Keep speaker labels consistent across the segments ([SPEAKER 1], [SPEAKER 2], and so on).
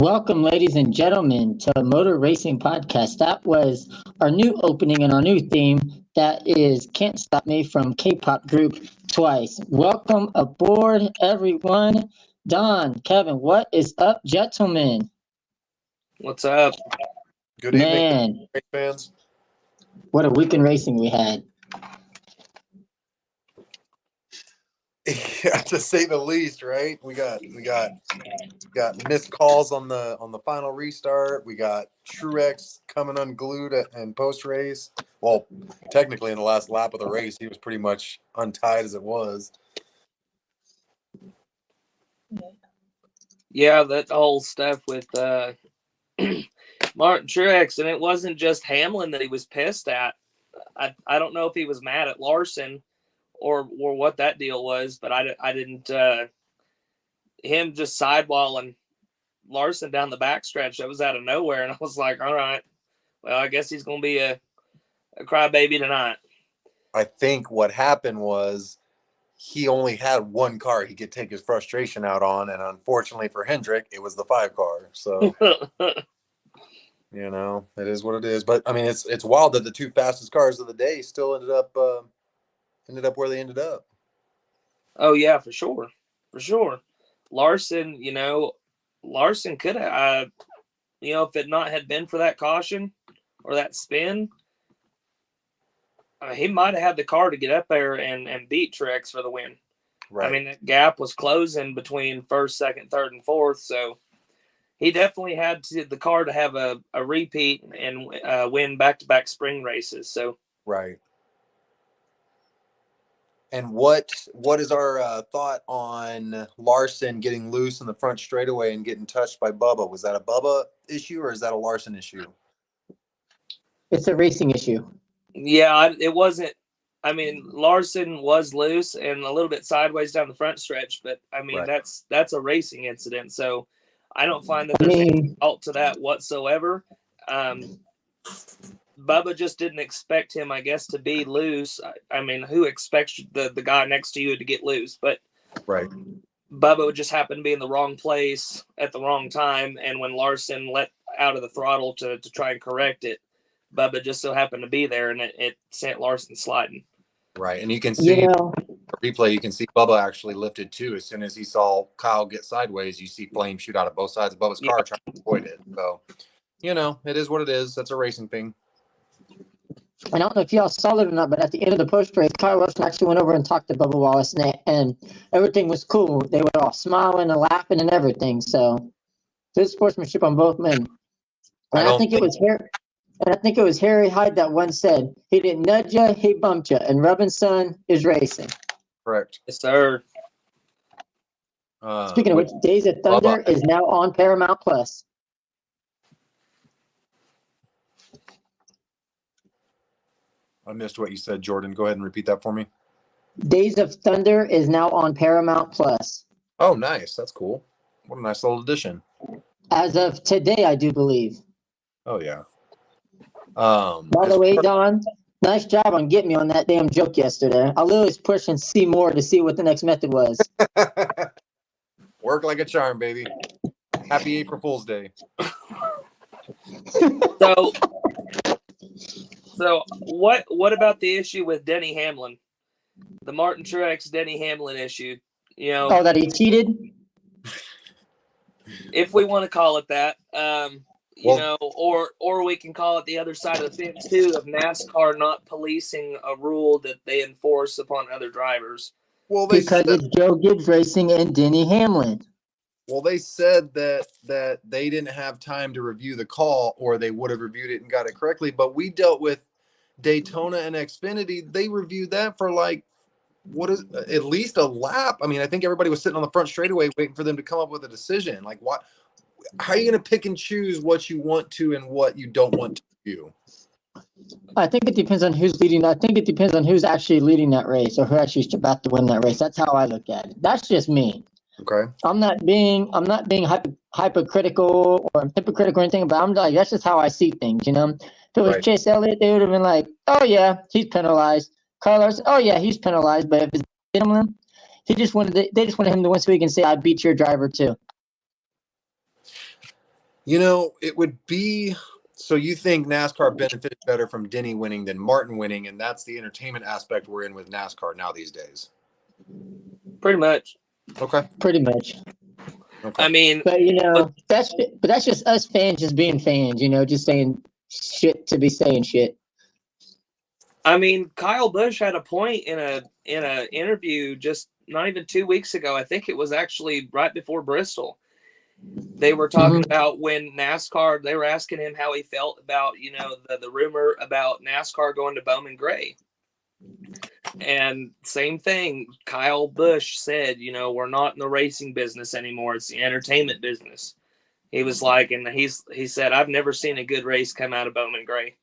[SPEAKER 1] Welcome, ladies and gentlemen, to Motor Racing Podcast. That was our new opening and our new theme. That is Can't Stop Me from K-Pop Group Twice. Welcome aboard, everyone. Don, Kevin, what is up, gentlemen?
[SPEAKER 2] What's up?
[SPEAKER 3] Good evening,
[SPEAKER 1] Man,
[SPEAKER 3] race fans.
[SPEAKER 1] what a week in racing we had.
[SPEAKER 3] Yeah, to say the least, right? We got missed calls on the final restart. We got Truex coming unglued and post race. Well, technically in the last lap of the race, he was pretty much untied as it was.
[SPEAKER 2] Yeah, that whole stuff with Martin Truex, and it wasn't just Hamlin that he was pissed at. I don't know if he was mad at Larson or what that deal was, but I didn't. Him just sidewalling Larson down the backstretch, that was out of nowhere, and I was like, all right, well, I guess he's going to be a crybaby tonight.
[SPEAKER 3] I think what happened was he only had one car he could take his frustration out on, and unfortunately for Hendrick, it was the 5 car. So, it is what it is. But I mean, it's wild that the 2 fastest cars of the day still ended up where they ended up.
[SPEAKER 2] Oh yeah, for sure. Larson could have, if it not had been for that caution or that spin, he might have had the car to get up there and beat Truex for the win.
[SPEAKER 3] Right.
[SPEAKER 2] I mean, that gap was closing between first, second, third, and fourth, so he definitely had the car to have a repeat and win back-to-back spring races. So
[SPEAKER 3] right. And what is our thought on Larson getting loose in the front straightaway and getting touched by Bubba? Was that a Bubba issue or is that a Larson issue?
[SPEAKER 1] It's a racing issue.
[SPEAKER 2] Yeah, it wasn't. I mean, Larson was loose and a little bit sideways down the front stretch, but I mean,
[SPEAKER 3] Right.
[SPEAKER 2] that's a racing incident. So I don't find that there's any fault to that whatsoever. Bubba just didn't expect him, I guess, to be loose. I mean, who expects the guy next to you to get loose? But
[SPEAKER 3] Right.
[SPEAKER 2] Bubba would just happen to be in the wrong place at the wrong time. And when Larson let out of the throttle to try and correct it, Bubba just so happened to be there, and it sent Larson sliding.
[SPEAKER 3] Right. And you can see replay, you can see Bubba actually lifted too. As soon as he saw Kyle get sideways, you see flames shoot out of both sides of Bubba's car trying to avoid it. So, it is what it is. That's a racing thing.
[SPEAKER 1] I don't know if y'all saw it or not, but at the end of the post race, Kyle Larson actually went over and talked to Bubba Wallace, and everything was cool. They were all smiling and laughing and everything. So, good sportsmanship on both men. And I think it was Harry Hyde that once said, "He didn't nudge you, he bumped you." And Robinson is racing.
[SPEAKER 3] Correct.
[SPEAKER 2] Yes, sir.
[SPEAKER 1] Speaking of which, Days of Thunder is now on Paramount Plus.
[SPEAKER 3] I missed what you said, Jordan. Go ahead and repeat that for me.
[SPEAKER 1] Days of Thunder is now on Paramount Plus.
[SPEAKER 3] Oh, nice. That's cool. What a nice little addition.
[SPEAKER 1] As of today, I do believe.
[SPEAKER 3] Oh, yeah.
[SPEAKER 1] By the way, Don, nice job on getting me on that damn joke yesterday. I literally was pushing C more to see what the next method was.
[SPEAKER 3] Work like a charm, baby. Happy April Fool's Day.
[SPEAKER 2] So what about the issue with Denny Hamlin? The Martin Truex Denny Hamlin issue.
[SPEAKER 1] Oh, that he cheated?
[SPEAKER 2] If we want to call it that. Or we can call it the other side of the fence too, of NASCAR not policing a rule that they enforce upon other drivers.
[SPEAKER 3] Well,
[SPEAKER 1] because it's Joe Gibbs Racing and Denny Hamlin.
[SPEAKER 3] Well, they said that they didn't have time to review the call, or they would have reviewed it and got it correctly. But we dealt with Daytona and Xfinity. They reviewed that for at least a lap. I mean, I think everybody was sitting on the front straightaway waiting for them to come up with a decision. Like, what? How are you going to pick and choose what you want to and what you don't want to do?
[SPEAKER 1] I think it depends on who's leading. I think it depends on who's actually leading that race or who actually is about to win that race. That's how I look at it. That's just me.
[SPEAKER 3] Okay.
[SPEAKER 1] I'm not being hypocritical or hypocritical or anything, but I'm like, that's just how I see things, If it was Chase Elliott, they would have been like, oh yeah, he's penalized. Carlos, oh yeah, he's penalized. But if it's Hamlin, they just wanted him to win so he can say, I beat your driver too.
[SPEAKER 3] It would be. So you think NASCAR benefited better from Denny winning than Martin winning, and that's the entertainment aspect we're in with NASCAR now these days.
[SPEAKER 2] Pretty much.
[SPEAKER 3] Okay.
[SPEAKER 1] Pretty much.
[SPEAKER 3] Okay.
[SPEAKER 2] I mean,
[SPEAKER 1] But that's just us fans just being fans, just saying shit to be saying shit.
[SPEAKER 2] Kyle Busch had a point in a interview just not even 2 weeks ago. I think it was actually right before Bristol. They were talking about when NASCAR, they were asking him how he felt about, the rumor about NASCAR going to Bowman Gray. And same thing, Kyle Busch said, we're not in the racing business anymore. It's the entertainment business. He was like, and he said, I've never seen a good race come out of Bowman Gray.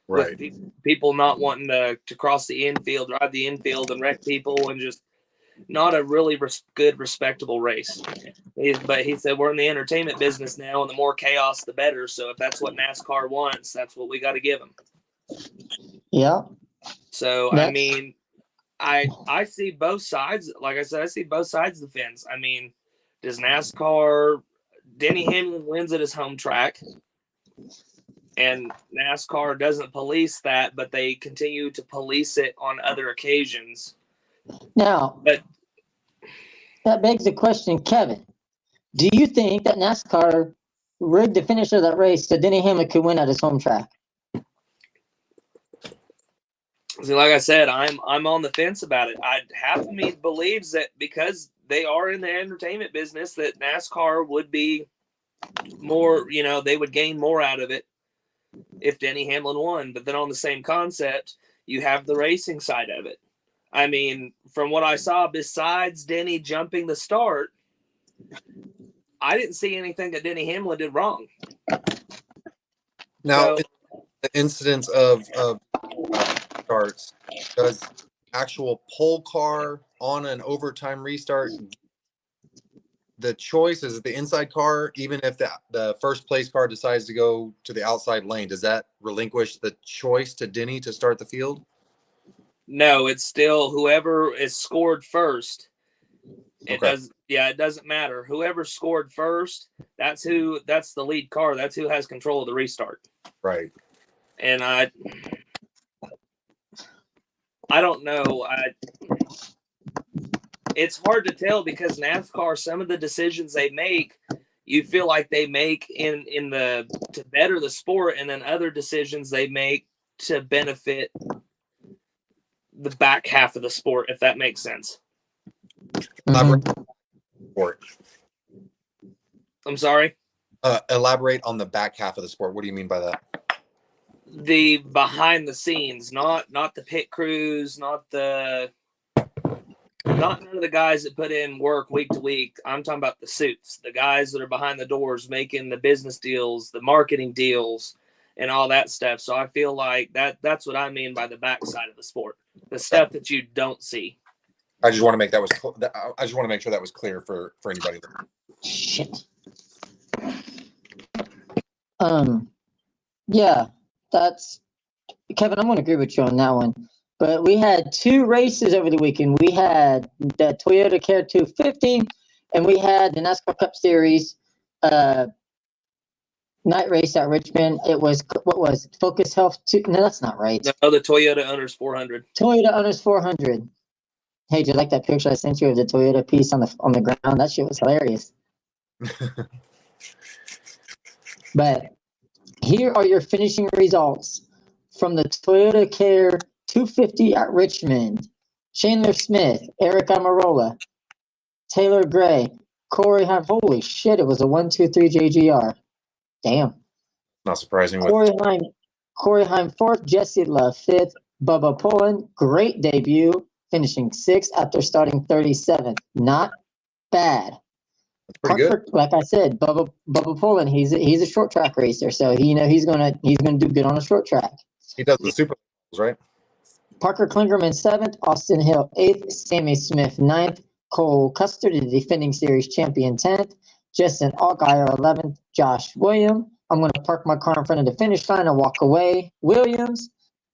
[SPEAKER 3] Right.
[SPEAKER 2] With people not wanting to cross the infield, drive the infield and wreck people, and just not a really good, respectable race. But he said, we're in the entertainment business now, and the more chaos, the better. So if that's what NASCAR wants, that's what we got to give them.
[SPEAKER 1] Yeah.
[SPEAKER 2] So, I see both sides. Like I said, I see both sides of the fence. Does NASCAR, Denny Hamlin wins at his home track, and NASCAR doesn't police that, but they continue to police it on other occasions.
[SPEAKER 1] Now,
[SPEAKER 2] But
[SPEAKER 1] that begs the question, Kevin, do you think that NASCAR rigged the finish of that race so Denny Hamlin could win at his home track?
[SPEAKER 2] see, like I said, I'm on the fence about it. Half of me believes that because they are in the entertainment business, that NASCAR would be more, they would gain more out of it if Denny Hamlin won. But then on the same concept, you have the racing side of it. From what I saw, besides Denny jumping the start, I didn't see anything that Denny Hamlin did wrong.
[SPEAKER 3] Now, the incidents of starts, does actual pole car on an overtime restart, the choice is the inside car, even if the first place car decides to go to the outside lane, does that relinquish the choice to Denny to start the field?
[SPEAKER 2] No, it's still whoever is scored first. It
[SPEAKER 3] Okay.
[SPEAKER 2] it doesn't matter. Whoever scored first, that's the lead car. That's who has control of the restart.
[SPEAKER 3] Right.
[SPEAKER 2] And I don't know. It's hard to tell because NASCAR, some of the decisions they make, you feel like they make to better the sport, and then other decisions they make to benefit the back half of the sport, if that makes sense.
[SPEAKER 3] Sport.
[SPEAKER 2] I'm sorry?
[SPEAKER 3] Elaborate on the back half of the sport. What do you mean by that?
[SPEAKER 2] The behind the scenes, not the pit crews, not none of the guys that put in work week to week. I'm talking about the suits, the guys that are behind the doors making the business deals, the marketing deals, and all that stuff. So I feel like that's what I mean by the backside of the sport, the stuff that you don't see.
[SPEAKER 3] I just want to make I just want to make sure that was clear for anybody.
[SPEAKER 1] Shit. Yeah, that's Kevin. I'm going to agree with you on that one. But we had two races over the weekend. We had the Toyota Care 250, and we had the NASCAR Cup Series night race at Richmond. It was, what was it? Focus Health 2? No, that's not right.
[SPEAKER 2] No, the Toyota Owners 400.
[SPEAKER 1] Toyota Owners 400. Hey, do you like that picture I sent you of the Toyota piece on the ground? That shit was hilarious. But here are your finishing results from the Toyota Care 250 at Richmond. Chandler Smith, Eric Amarola, Taylor Gray, Corey Heim. Holy shit, it was a 1-2-3 JGR. Damn.
[SPEAKER 3] Not surprising.
[SPEAKER 1] Corey Heim fourth, Jesse Love fifth, Bubba Pullen, great debut, finishing sixth after starting 37th. Not bad.
[SPEAKER 3] That's pretty good.
[SPEAKER 1] Like I said, Bubba Pullen, he's a short track racer, so he's gonna do good on a short track.
[SPEAKER 3] He does the Super Bowls, right?
[SPEAKER 1] Parker Klingerman 7th, Austin Hill 8th, Sammy Smith 9th, Cole Custer, the defending series champion 10th, Justin Allgaier 11th, Josh Williams. I'm going to park my car in front of the finish line and walk away. Williams,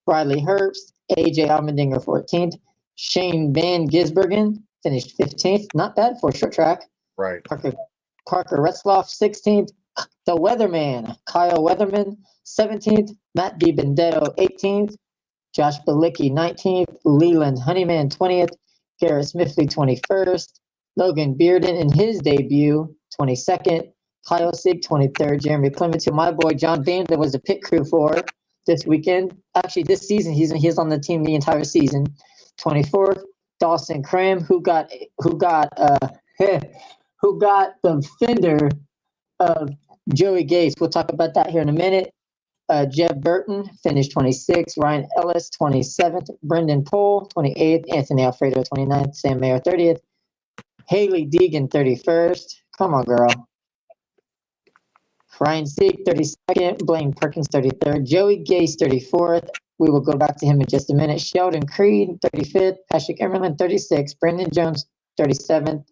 [SPEAKER 1] Riley Herbst, AJ Allmendinger 14th, Shane Van Gisbergen finished 15th. Not bad for a short track.
[SPEAKER 3] Right.
[SPEAKER 1] Parker Retzloff 16th, The Weatherman, Kyle Weatherman, 17th. Matt DiBendetto, 18th. Josh Bilicki, 19th. Leland Honeyman, 20th. Garrett Smithley, 21st. Logan Bearden in his debut, 22nd. Kyle Sieg, 23rd. Jeremy Clements, who my boy John Banda was the pit crew for this weekend. Actually, this season, he's on the team the entire season. 24th. Dawson Cram, who got the fender of Joey Gase. We'll talk about that here in a minute. Jeb Burton finished 26th. Ryan Ellis, 27th. Brendan Poole, 28th. Anthony Alfredo, 29th. Sam Mayer, 30th. Haley Deegan, 31st. Come on, girl. Ryan Sieg, 32nd. Blaine Perkins, 33rd. Joey Gase, 34th. We will go back to him in just a minute. Sheldon Creed, 35th. Patrick Emmerman, 36th. Brendan Jones, 37th.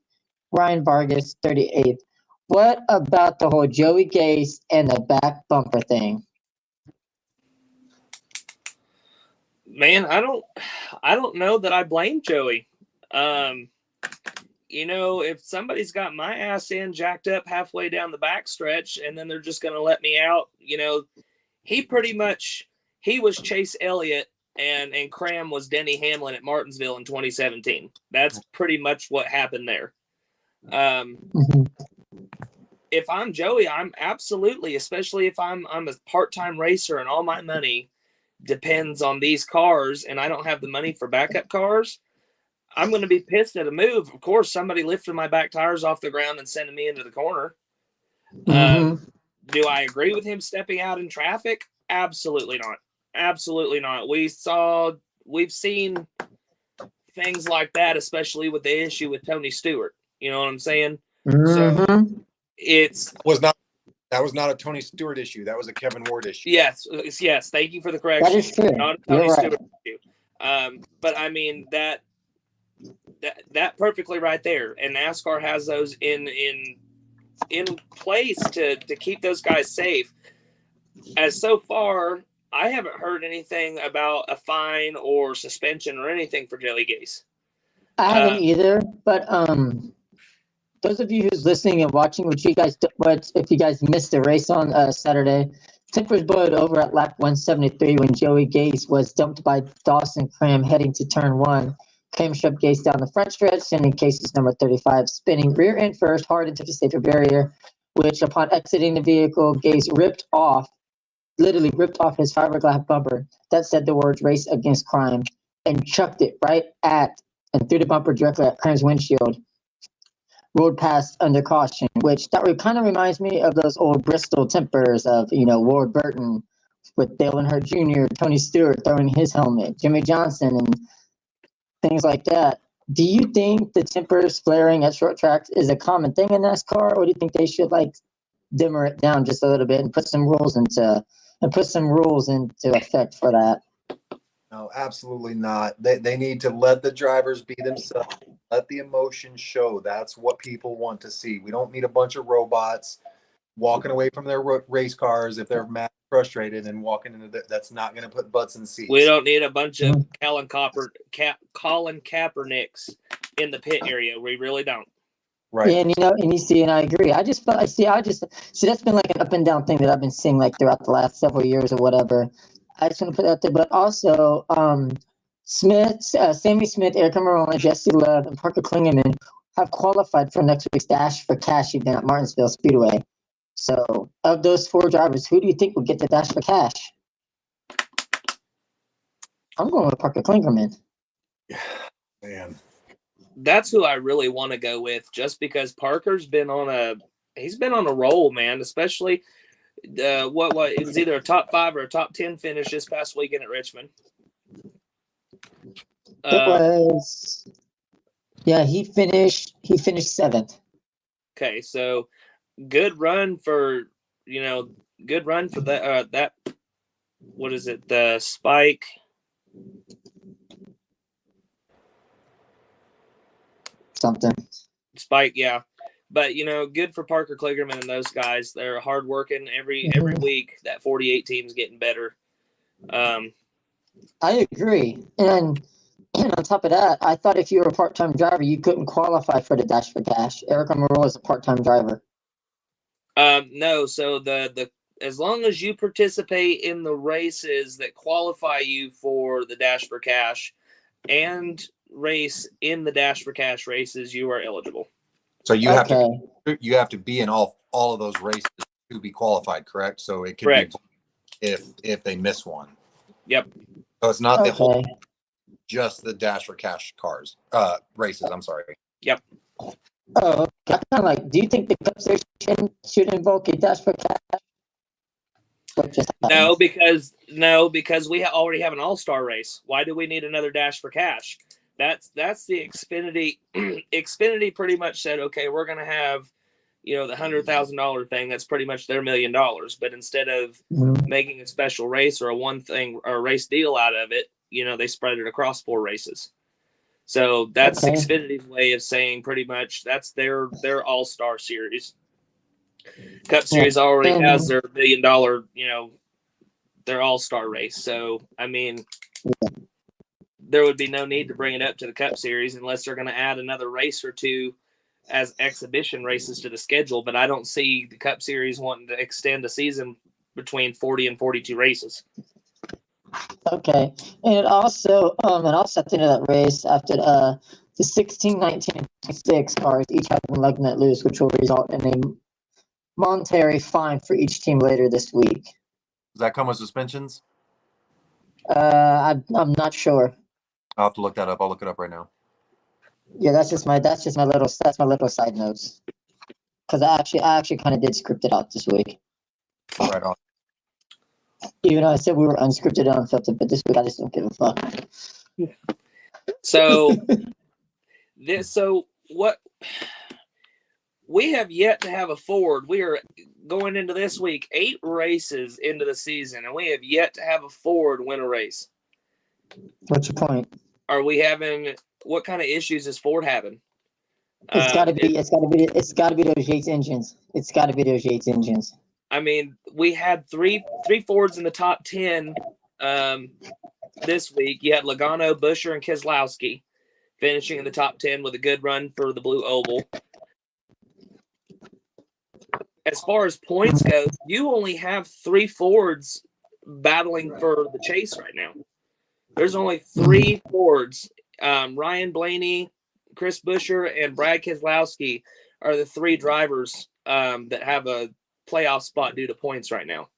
[SPEAKER 1] Ryan Vargas, 38th. What about the whole Joey Gase and the back bumper thing?
[SPEAKER 2] Man, I don't know that I blame Joey. If somebody's got my ass in jacked up halfway down the backstretch and then they're just going to let me out, he was Chase Elliott and Cram was Denny Hamlin at Martinsville in 2017. That's pretty much what happened there. If I'm Joey, I'm absolutely, especially if I'm a part-time racer and all my money depends on these cars and I don't have the money for backup cars, I'm going to be pissed at a move. Of course, somebody lifted my back tires off the ground and sending me into the corner. Do I agree with him stepping out in traffic? Absolutely not. Absolutely not. We've seen things like that, especially with the issue with Tony Stewart. You know what I'm saying? So
[SPEAKER 3] that was not a Tony Stewart issue. That was a Kevin Ward issue.
[SPEAKER 2] Yes. Thank you for the correction.
[SPEAKER 1] That is true.
[SPEAKER 2] Not a Tony
[SPEAKER 1] You're
[SPEAKER 2] Stewart
[SPEAKER 1] right.
[SPEAKER 2] issue. But I mean that perfectly right there. And NASCAR has those in place to keep those guys safe. As so far, I haven't heard anything about a fine or suspension or anything for Joey Gase.
[SPEAKER 1] I haven't either, but those of you who's listening and watching, if you guys missed the race on Saturday, tempers boiled over at lap 173 when Joey Gase was dumped by Dawson Cram heading to turn 1. Cram shoved Gase down the front stretch, sending Case's number 35 spinning rear end first hard into the safer barrier, which upon exiting the vehicle, Gase literally ripped off his fiberglass bumper that said the words "race against crime" and chucked it right at and threw the bumper directly at Cram's windshield. Rolled past under caution, which kind of reminds me of those old Bristol tempers of, Ward Burton with Dale Earnhardt Jr., Tony Stewart throwing his helmet, Jimmy Johnson, and things like that. Do you think the tempers flaring at short tracks is a common thing in NASCAR, or do you think they should dimmer it down just a little bit and put some rules into effect for that?
[SPEAKER 3] No, absolutely not. They need to let the drivers be themselves. Let the emotion show. That's what people want to see. We don't need a bunch of robots walking away from their race cars if they're mad, frustrated, and walking into that's not going to put butts in seats.
[SPEAKER 2] We don't need a bunch of Colin Kaepernicks in the pit area. We really don't.
[SPEAKER 3] Right.
[SPEAKER 1] Yeah, and you see, and I agree. I just that's been like an up and down thing that I've been seeing throughout the last several years or whatever. I just want to put that there, but also Sammy Smith, Eric Almirola, Jesse Love, and Parker Klingerman have qualified for next week's Dash for Cash event at Martinsville Speedway. So, of those 4 drivers, who do you think will get the Dash for Cash? I'm going with Parker Klingerman.
[SPEAKER 3] Man,
[SPEAKER 2] that's who I really want to go with, just because Parker's been on a roll, man. Especially it was either a top 5 or a top 10 finish this past weekend at Richmond.
[SPEAKER 1] He finished 7th.
[SPEAKER 2] Okay, so good run for that what is it, the Spike
[SPEAKER 1] something
[SPEAKER 2] Spike, yeah. But good for Parker Kligerman and those guys. They're hard working every week. That 48 team's getting better.
[SPEAKER 1] I agree. And on top of that, I thought if you were a part-time driver, you couldn't qualify for the Dash for Cash. Eric Almirola is a part-time driver.
[SPEAKER 2] No, so the as long as you participate in the races that qualify you for the Dash for Cash and race in the Dash for Cash races, you are eligible.
[SPEAKER 3] So you have
[SPEAKER 1] Okay.
[SPEAKER 3] to be in all of those races to be qualified, correct? So it could
[SPEAKER 2] Correct.
[SPEAKER 3] be if they miss one.
[SPEAKER 2] Yep.
[SPEAKER 3] So it's not the whole,
[SPEAKER 1] Okay.
[SPEAKER 3] just the Dash for Cash cars races. I'm sorry.
[SPEAKER 2] Yep.
[SPEAKER 1] Oh, okay. Kind of like, do you think the Cup Series should invoke a Dash for Cash? What just
[SPEAKER 2] No,
[SPEAKER 1] happened?
[SPEAKER 2] because we already have an all-star race. Why do we need another Dash for Cash? That's the Xfinity. Xfinity pretty much said, okay, we're going to have, the $100,000 thing. That's pretty much their $1 million. But instead of
[SPEAKER 1] Mhm.
[SPEAKER 2] making a special race or a one thing or a race deal out of it, they spread it across 4 races. So that's
[SPEAKER 1] Okay.
[SPEAKER 2] Xfinity's way of saying pretty much that's their all-star series. Cup Series already has their $1 million, their all-star race. So, I mean, there would be no need to bring it up to the Cup Series unless they're going to add another race or two as exhibition races to the schedule. But I don't see the Cup Series wanting to extend the season between 40 and 42 races.
[SPEAKER 1] Okay. And also at the end of that race, after the 16, 19, and 26 cars each have one leg nut loose, which will result in a monetary fine for each team later this week.
[SPEAKER 3] Does that come with suspensions?
[SPEAKER 1] I'm not sure.
[SPEAKER 3] I'll have to look that up. I'll look it up right now.
[SPEAKER 1] Yeah, that's just my little side notes. Because I actually kind of did script it out this week.
[SPEAKER 3] Right on.
[SPEAKER 1] Even though I said we were unscripted and unfiltered, but this week I just don't give a fuck.
[SPEAKER 2] So what we have yet to have a Ford. We are going into this week 8 races into the season, and we have yet to have a Ford win a race.
[SPEAKER 1] What's your point?
[SPEAKER 2] Are we having what kind of issues is Ford having?
[SPEAKER 1] It's got to be those Yates engines. It's got to be those Yates engines.
[SPEAKER 2] I mean, we had three Fords in the top 10 this week. You had Logano, Buescher, and Keselowski finishing in the top 10 with a good run for the Blue Oval. As far as points go, you only have 3 Fords battling for the chase right now. There's only 3 Fords. Ryan Blaney, Chris Buescher, and Brad Keselowski are the 3 drivers that have a playoff spot due to points right now.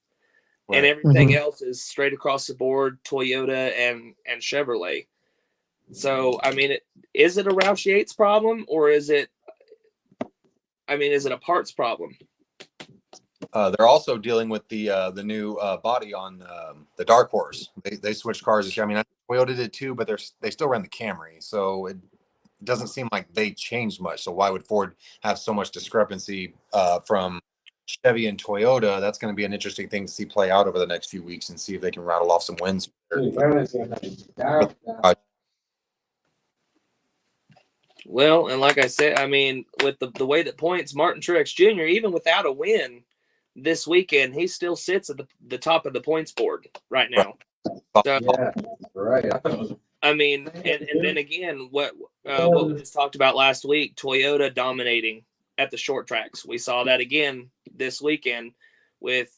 [SPEAKER 2] Right. And everything else is straight across the board, Toyota and Chevrolet. So, I mean, is it a Roush Yates problem, or is it a parts problem?
[SPEAKER 3] They're also dealing with the new body on the Dark Horse. They switched cars this year. I mean, Toyota did too, but they still ran the Camry, so it doesn't seem like they changed much. So why would Ford have so much discrepancy from Chevy and Toyota? That's going to be an interesting thing to see play out over the next few weeks and see if they can rattle off some wins.
[SPEAKER 2] Well, and like I said, I mean, with the way that points, Martin Truex Jr., even without a win this weekend, he still sits at the top of the points board right now. So,
[SPEAKER 4] yeah, right.
[SPEAKER 2] I mean, and then again, what we just talked about last week, Toyota dominating at the short tracks. We saw that again this weekend with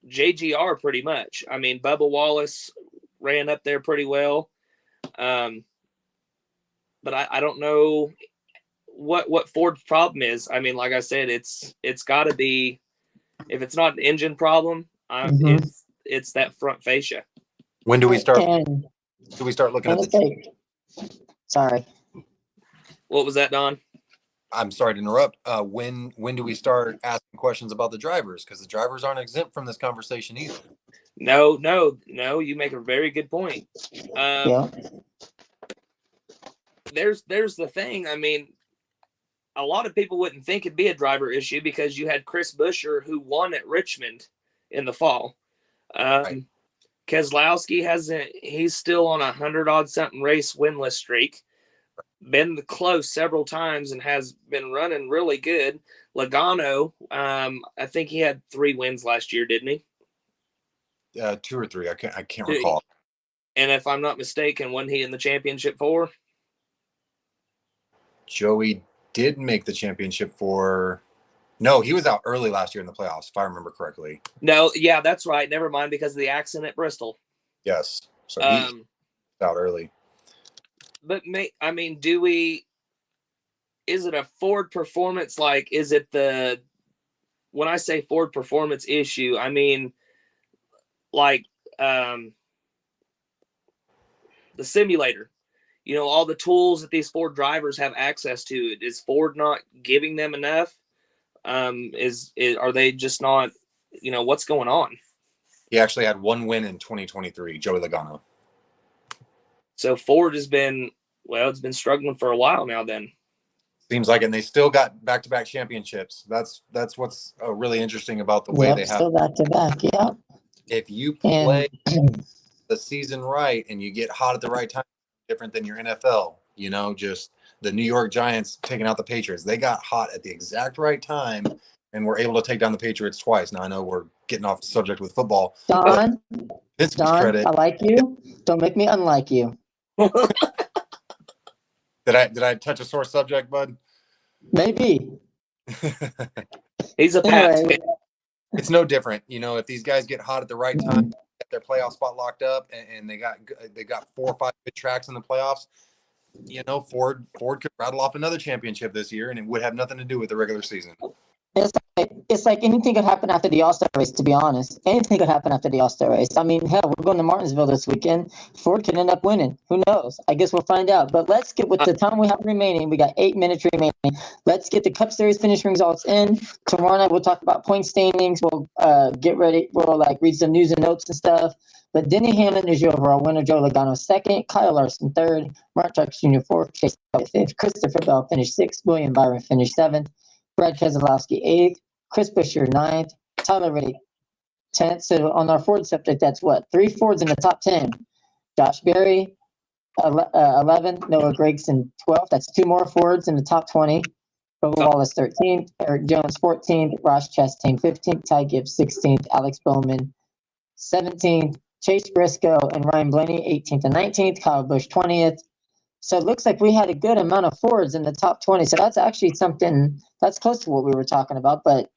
[SPEAKER 2] JGR pretty much. I mean, Bubba Wallace ran up there pretty well. But I don't know what Ford's problem is. I mean, like I said, it's got to be, if it's not an engine problem, it's that front fascia.
[SPEAKER 3] When do we start? Looking at the?
[SPEAKER 1] Sorry.
[SPEAKER 2] What was that, Don?
[SPEAKER 3] I'm sorry to interrupt. When do we start asking questions about the drivers? Because the drivers aren't exempt from this conversation either.
[SPEAKER 2] No. You make a very good point.
[SPEAKER 1] Yeah.
[SPEAKER 2] There's the thing. I mean, a lot of people wouldn't think it'd be a driver issue because you had Chris Buescher who won at Richmond in the fall.
[SPEAKER 3] Right.
[SPEAKER 2] Keselowski he's still on 100-odd something race winless streak. Been close several times and has been running really good. Logano, I think he had 3 wins last year, didn't he?
[SPEAKER 3] 2 or 3. I can't recall.
[SPEAKER 2] And if I'm not mistaken, wasn't he in the championship 4?
[SPEAKER 3] Joey did make the championship for No, he was out early last year in the playoffs, if I remember correctly.
[SPEAKER 2] No, yeah, that's right. Never mind, because of the accident at Bristol.
[SPEAKER 3] Yes. So he's out early.
[SPEAKER 2] But I mean, is it a Ford performance? Like, is it when I say Ford performance issue, I mean, like, the simulator, all the tools that these Ford drivers have access to, is Ford not giving them enough? Are they just not, what's going on?
[SPEAKER 3] He actually had one win in 2023, Joey Logano.
[SPEAKER 2] So Ford has been, it's been struggling for a while now then.
[SPEAKER 3] Seems like it, and they still got back-to-back championships. That's what's really interesting about the way they have.
[SPEAKER 1] Still back-to-back, yeah.
[SPEAKER 3] If you play the season right and you get hot at the right time, different than your NFL, just the New York Giants taking out the Patriots. They got hot at the exact right time and were able to take down the Patriots twice. Now, I know we're getting off the subject with football.
[SPEAKER 1] Don,
[SPEAKER 3] credit.
[SPEAKER 1] I like you. Don't make me unlike you.
[SPEAKER 3] Did I touch a sore subject, bud?
[SPEAKER 1] Maybe.
[SPEAKER 2] He's a Pats fan.
[SPEAKER 3] It's no different. If these guys get hot at the right time, get their playoff spot locked up, and they got 4 or 5 good tracks in the playoffs, Ford could rattle off another championship this year, and it would have nothing to do with the regular season.
[SPEAKER 1] It's like anything could happen after the All-Star race, to be honest. Anything could happen after the All-Star race. I mean, hell, we're going to Martinsville this weekend. Ford could end up winning. Who knows? I guess we'll find out. But let's get, with the time we have remaining, we got 8 minutes remaining. Let's get the Cup Series finishing results in. Tomorrow night, we'll talk about point standings. We'll get ready. We'll read some news and notes and stuff. But Denny Hamlin is your overall winner. Joe Logano second. Kyle Larson third. Mark Truex Jr. fourth. Chase Elliott fifth. Christopher Bell finished sixth. William Byron finished seventh. Brad Keselowski eighth. Chris Buescher, 9th. Tyler Reddick, 10th. So on our Ford subject, that's 3 Fords in the top 10. Josh Berry, 11th. Noah Gragson, 12th. That's 2 more Fords in the top 20. Bubba Wallace, 13th. Eric Jones, 14th. Ross Chastain, 15th. Ty Gibbs, 16th. Alex Bowman, 17th. Chase Briscoe and Ryan Blaney, 18th and 19th. Kyle Busch, 20th. So it looks like we had a good amount of Fords in the top 20. So that's actually something that's close to what we were talking about, but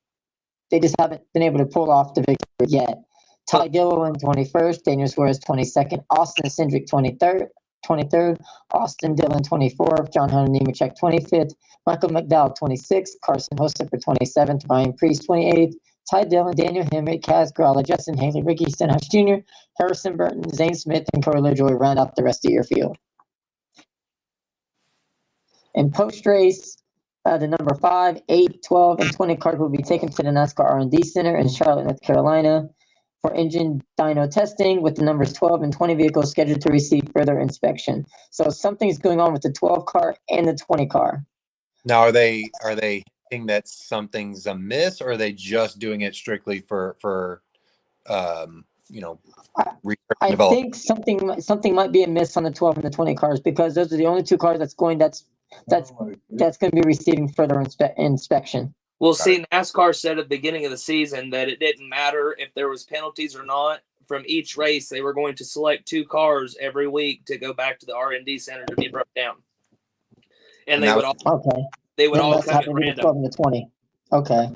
[SPEAKER 1] they just haven't been able to pull off the victory yet. Ty Gilliland, 21st. Daniel Suarez, 22nd. Austin Cindric, 23rd. Austin Dillon, 24th. John Hunter Nemechek, 25th. Michael McDowell, 26th. Carson Hostetter, 27th. Ryan Preece, 28th. Ty Dillon, Daniel Henry, Kaz Grala, Justin Haley, Ricky Stenhouse Jr., Harrison Burton, Zane Smith, and Corey LaJoie round out the rest of your field. In post-race, the number 5, 8, 12, and 20 cars will be taken to the NASCAR R&D Center in Charlotte, North Carolina for engine dyno testing, with the numbers 12 and 20 vehicles scheduled to receive further inspection. So something's going on with the 12 car and the 20 car.
[SPEAKER 3] Now, are they thinking that something's amiss, or are they just doing it strictly for
[SPEAKER 1] I think something might be amiss on the 12 and the 20 cars, because those are the only 2 cars that's going to be receiving further inspection.
[SPEAKER 2] Well, see, NASCAR said at the beginning of the season that it didn't matter if there was penalties or not. From each race, they were going to select 2 cars every week to go back to the R&D Center to be broke down. And they would all come at random.
[SPEAKER 1] 12 and the 20. Okay.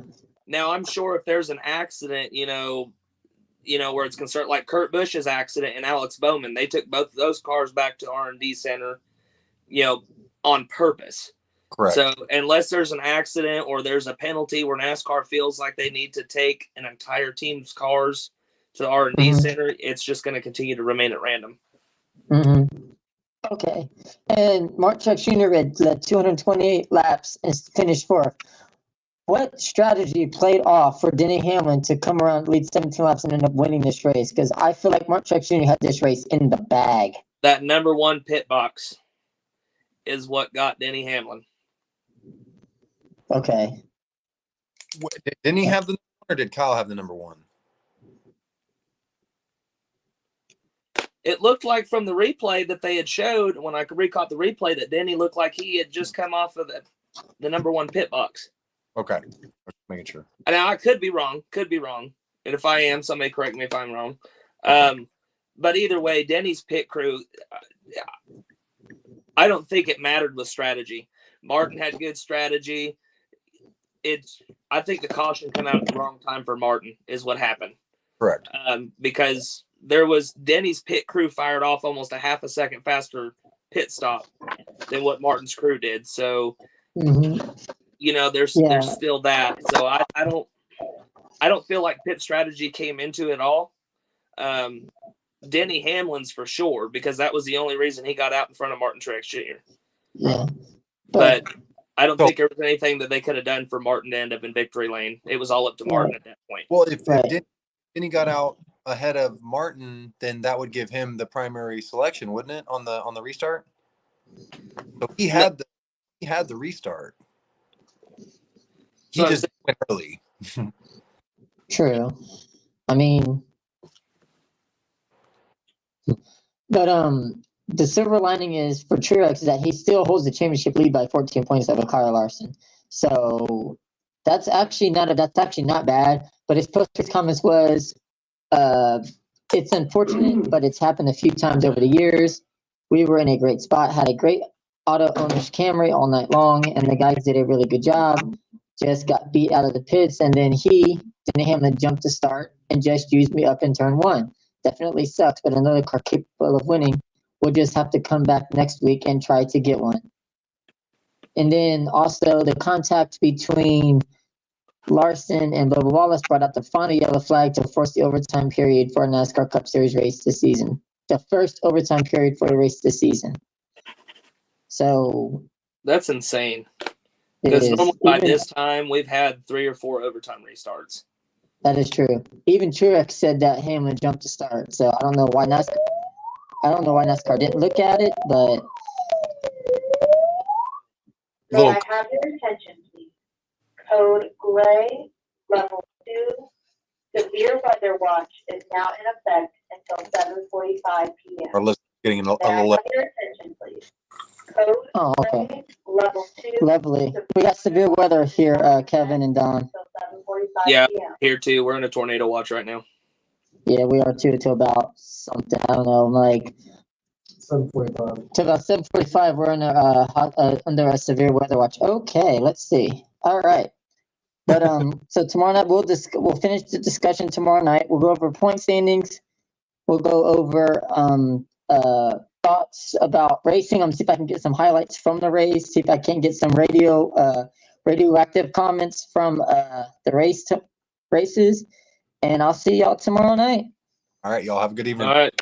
[SPEAKER 2] Now, I'm sure if there's an accident, where it's concerned, like Kurt Busch's accident and Alex Bowman, they took both of those cars back to R&D Center, on purpose.
[SPEAKER 3] Correct.
[SPEAKER 2] So unless there's an accident or there's a penalty where NASCAR feels like they need to take an entire team's cars to the R&D Center, it's just going to continue to remain at random.
[SPEAKER 1] Mm-hmm. Okay. And Mark Truex Jr. led 228 laps and finished 4th. What strategy played off for Denny Hamlin to come around, lead 17 laps, and end up winning this race? Because I feel like Mark Truex Jr. had this race in the bag.
[SPEAKER 2] That number 1 pit box is what got Denny Hamlin.
[SPEAKER 1] Okay.
[SPEAKER 3] Didn't he have the number 1, or did Kyle have the number 1?
[SPEAKER 2] It looked like from the replay that they had showed, when I recaught the replay, that Denny looked like he had just come off of the number 1 pit box.
[SPEAKER 3] Okay. Just making sure.
[SPEAKER 2] Now, I could be wrong. And if I am, somebody correct me if I'm wrong. But either way, Denny's pit crew, I don't think it mattered with strategy. Martin had good strategy. I think the caution came out at the wrong time for Martin is what happened.
[SPEAKER 3] Correct.
[SPEAKER 2] Because Denny's pit crew fired off almost a half a second faster pit stop than what Martin's crew did. So, there's still that. So I don't feel like pit strategy came into it all. Denny Hamlin's for sure, because that was the only reason he got out in front of Martin Truex Jr.
[SPEAKER 1] Yeah.
[SPEAKER 2] But I don't think there was anything that they could have done for Martin to end up in victory lane. It was all up to Martin at that point.
[SPEAKER 3] Well, if Denny got out ahead of Martin, then that would give him the primary selection, wouldn't it, on the restart? So he had the restart. He just went early.
[SPEAKER 1] True. I mean, but the silver lining is for Truex is that he still holds the championship lead by 14 points over Kyle Larson. So that's actually not bad. But his post-race comments was, it's unfortunate, but it's happened a few times over the years. We were in a great spot, had a great auto owner's Camry all night long, and the guys did a really good job. Just got beat out of the pits, and then Denny Hamlin jumped to start and just used me up in turn one. Definitely sucks, but another car capable of winning will just have to come back next week and try to get one. And then also the contact between Larson and Bubba Wallace brought out the final yellow flag to force the overtime period for a NASCAR Cup Series race this season. The first overtime period for the race this season. So
[SPEAKER 2] that's insane. Because normally by this time we've had 3 or 4 overtime restarts.
[SPEAKER 1] That is true. Even Truex said that Hamlin jumped to start. So I don't know why NASCAR didn't look at it, but
[SPEAKER 4] may I have your attention, please? Code Gray Level 2 Severe Weather Watch is now in effect until 7:45 p.m.
[SPEAKER 3] Our list getting a
[SPEAKER 4] May I
[SPEAKER 3] little
[SPEAKER 4] have your attention, please? Code Gray Level 2.
[SPEAKER 1] Lovely. We got severe weather here, Kevin and Don.
[SPEAKER 4] Until 7:45
[SPEAKER 2] Yeah,
[SPEAKER 4] p.m.
[SPEAKER 2] here too. We're in a tornado watch right now.
[SPEAKER 1] Yeah, we are too, to about something. I don't know, like 7:45. To about 7:45, we're in under a severe weather watch. Okay, let's see. All right, but so tomorrow night we'll finish the discussion tomorrow night. We'll go over point standings. We'll go over thoughts about racing. I'm see if I can get some highlights from the race. See if I can get some radioactive comments from the races. And I'll see y'all tomorrow night.
[SPEAKER 3] All right, y'all have a good evening.
[SPEAKER 2] All right.